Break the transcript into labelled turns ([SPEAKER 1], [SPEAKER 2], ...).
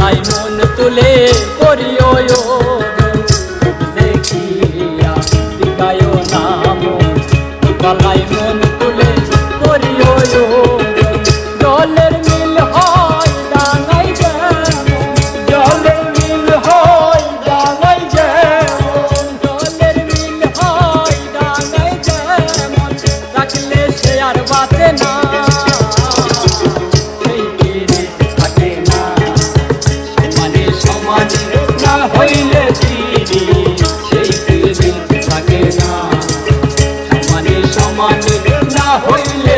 [SPEAKER 1] গলায় মন তুলে করিও দেখিয়া দিগায় নাম গলায় মন তুলে করিও জলের মিল হয় ডাঙাই যেমন জলের মিল হয় ডাঙাই যেমন জলের মিল হয় ডাঙাই যেমন রাখলে সে আর বাঁচে না সেই তীরে থাকে না সমানে সমানে না হইলে তীরে সেই তীরে থাকে না সমানে সমানে না হইলে